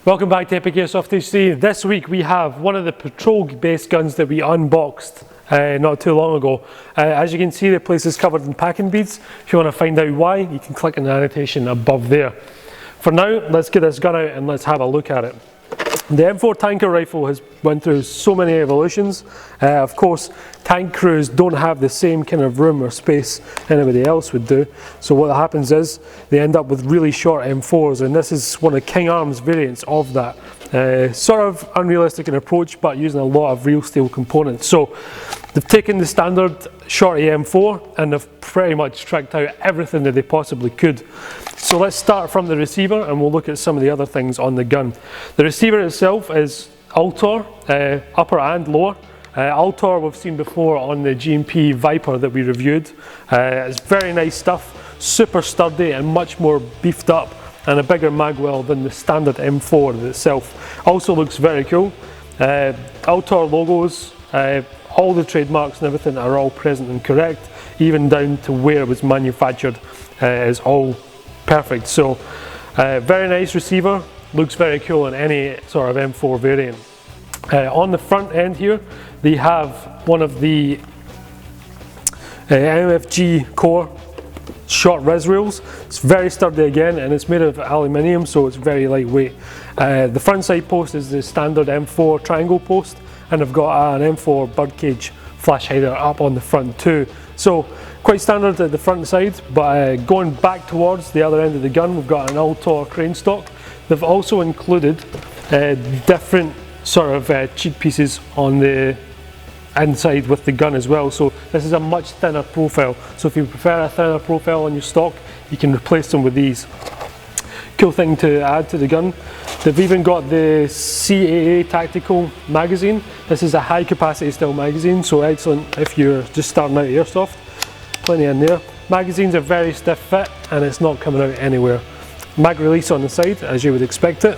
Welcome back to EpicAirsoftHD. This week we have one of the patrol-based guns that we unboxed not too long ago. As you can see, the place is covered in packing beads. If you want to find out why, you can click on the annotation above there. For now, let's get this gun out and let's have a look at it. The M4 tanker rifle has went through so many evolutions. Of course, tank crews don't have the same kind of room or space anybody else would do. So what happens is they end up with really short M4s, and this is one of King Arm's variants of that. Sort of unrealistic in approach, but using a lot of real steel components. So they've taken the standard shorty M4 and they've pretty much tricked out everything that they possibly could. So let's start from the receiver and we'll look at some of the other things on the gun. The receiver itself is Altor, upper and lower. Altor we've seen before on the G&P Viper that we reviewed. It's very nice stuff, super sturdy and much more beefed up, and a bigger mag well than the standard M4 itself. Also looks very cool. Altor logos, all the trademarks and everything are all present and correct, even down to where it was manufactured is all perfect. So very nice receiver, looks very cool in any sort of M4 variant. On the front end here they have one of the MFG core short res rails. It's very sturdy again, and it's made of aluminium, so it's very lightweight. The front side post is the standard M4 triangle post, and I've got an M4 birdcage flash hider up on the front too. So quite standard at the front side, but going back towards the other end of the gun, we've got an Altor crane stock. They've also included different sort of cheek pieces on the inside with the gun as well. So this is a much thinner profile. So if you prefer a thinner profile on your stock, you can replace them with these. Cool thing to add to the gun, they've even got the Caa Tactical Magazine. This is a high capacity style magazine, so excellent if you're just starting out airsoft. Plenty in there. Magazines are very stiff fit and it's not coming out anywhere. Mag release on the side, as you would expect it.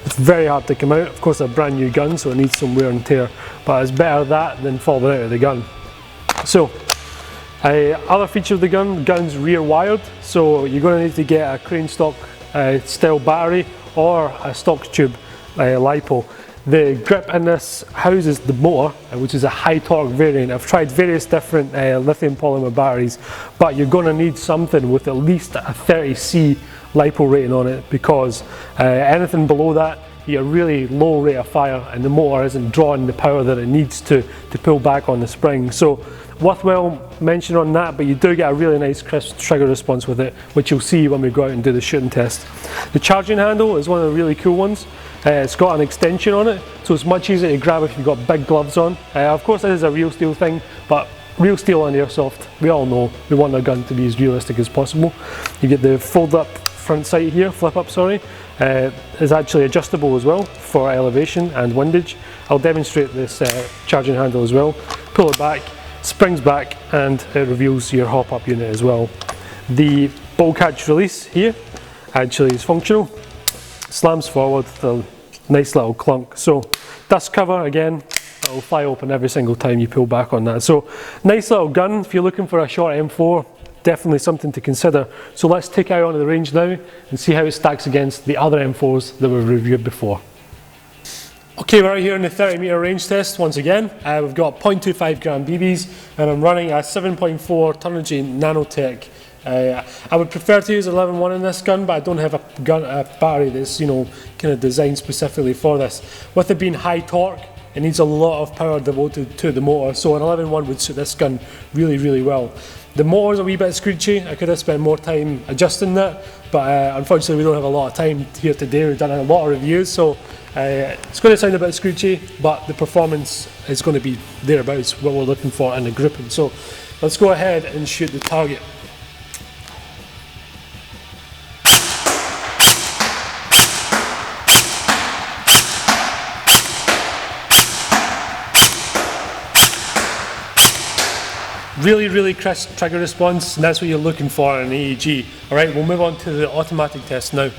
It's very hard to come out. Of course, a brand new gun, so it needs some wear and tear, but it's better that than falling out of the gun. So other feature of the gun's rear wired, so you're going to need to get a crane stock style battery or a stock tube LiPo. The grip in this houses the motor, which is a high torque variant. I've tried various different lithium polymer batteries, but you're going to need something with at least a 30C LiPo rating on it, because anything below that, you get a really low rate of fire and the motor isn't drawing the power that it needs to pull back on the spring. So worthwhile mention on that, but you do get a really nice crisp trigger response with it, which you'll see when we go out and do the shooting test. The charging handle is one of the really cool ones. It's got an extension on it, so it's much easier to grab if you've got big gloves on. Of course this is a real steel thing, but real steel on airsoft, we all know we want our gun to be as realistic as possible. You get the fold up front sight here, flip up sorry, is actually adjustable as well for elevation and windage. I'll demonstrate this charging handle as well. Pull it back, springs back, and it reveals your hop up unit as well. The bolt catch release here actually is functional. Slams forward with a nice little clunk. So dust cover again, it'll fly open every single time you pull back on that. So nice little gun if you're looking for a short M4. Definitely something to consider. So let's take it out onto the range now and see how it stacks against the other M4s that we've reviewed before. Okay, we're out here in the 30-meter range test once again. We've got 0.25 gram BBs and I'm running a 7.4 Turnigy Nanotech. I would prefer to use 11-1 in this gun, but I don't have a battery that's, you know, kind of designed specifically for this. With it being high torque, it needs a lot of power devoted to the motor, so an 11-1 would suit this gun really, really well. The motor's a wee bit screechy. I could have spent more time adjusting that, but unfortunately we don't have a lot of time here today. We've done a lot of reviews, so it's going to sound a bit screechy, but the performance is going to be thereabouts what we're looking for in the gripping. So let's go ahead and shoot the target. Really, really crisp trigger response, and that's what you're looking for in an AEG. Alright, we'll move on to the automatic test now. Alright,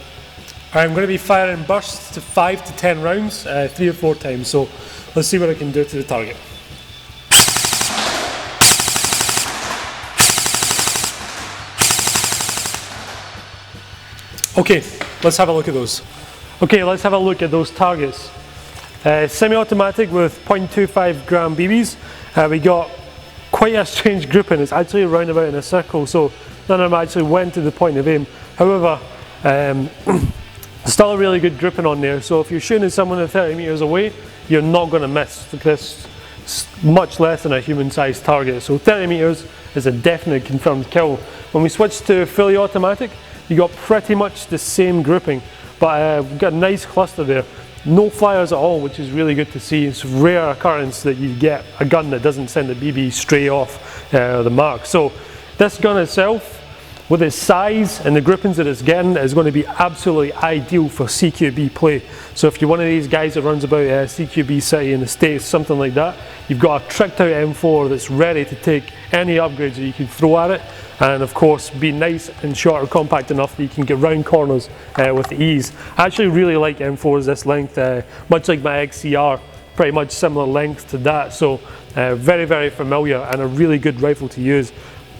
I'm going to be firing bursts to 5 to 10 rounds, 3 or 4 times, so let's see what I can do to the target. Okay, let's have a look at those. Okay, let's have a look at those targets. Semi-automatic with 0.25 gram BBs. We got quite a strange grouping. It's actually around about in a circle, so none of them actually went to the point of aim. However, still a really good grouping on there, so if you're shooting at someone at 30 meters away, you're not going to miss, because it's much less than a human-sized target. So 30 meters is a definite confirmed kill. When we switch to fully automatic, you got pretty much the same grouping, but we've got a nice cluster there. No flyers at all, which is really good to see. It's a rare occurrence that you get a gun that doesn't send a BB straight off the mark. So this gun itself, with its size and the groupings that it's getting, is going to be absolutely ideal for CQB play. So if you're one of these guys that runs about CQB City in the States, something like that, you've got a tricked out M4 that's ready to take any upgrades that you can throw at it, and of course be nice and short or compact enough that you can get round corners with ease. I actually really like M4s this length, much like my XCR, pretty much similar length to that, so very, very familiar and a really good rifle to use.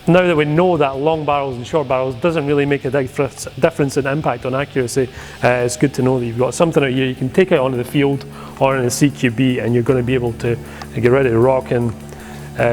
Now that we know that long barrels and short barrels doesn't really make a difference in impact on accuracy, it's good to know that you've got something out here you can take out onto the field or in a CQB, and you're going to be able to get ready to rock and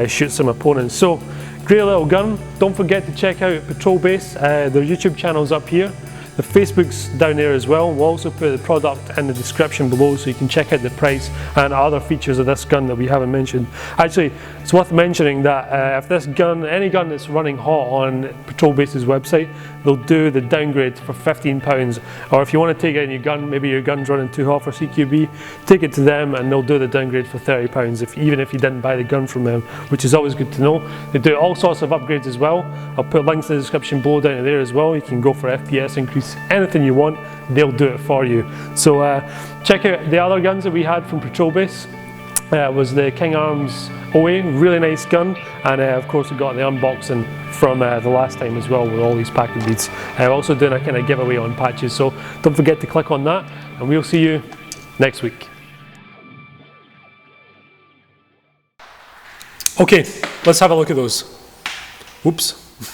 shoot some opponents. So, great little gun. Don't forget to check out Patrol Base. Their YouTube channel's up here. The Facebook's down there as well. We'll also put the product in the description below so you can check out the price and other features of this gun that we haven't mentioned. Actually, it's worth mentioning that if this gun, any gun that's running hot on Patrol Base's website, they'll do the downgrade for £15. Or if you want to take out your gun, maybe your gun's running too hot for CQB, take it to them and they'll do the downgrade for £30, even if you didn't buy the gun from them, which is always good to know. They do all sorts of upgrades as well. I'll put links in the description below down there as well. You can go for FPS increase, anything you want, they'll do it for you. So check out the other guns that we had from Patrol Base. Was the King Arms OA, really nice gun, and of course we got the unboxing from the last time as well with all these packing beads. Also doing a kind of giveaway on patches, so don't forget to click on that, and we'll see you next week. Okay, let's have a look at those. Whoops.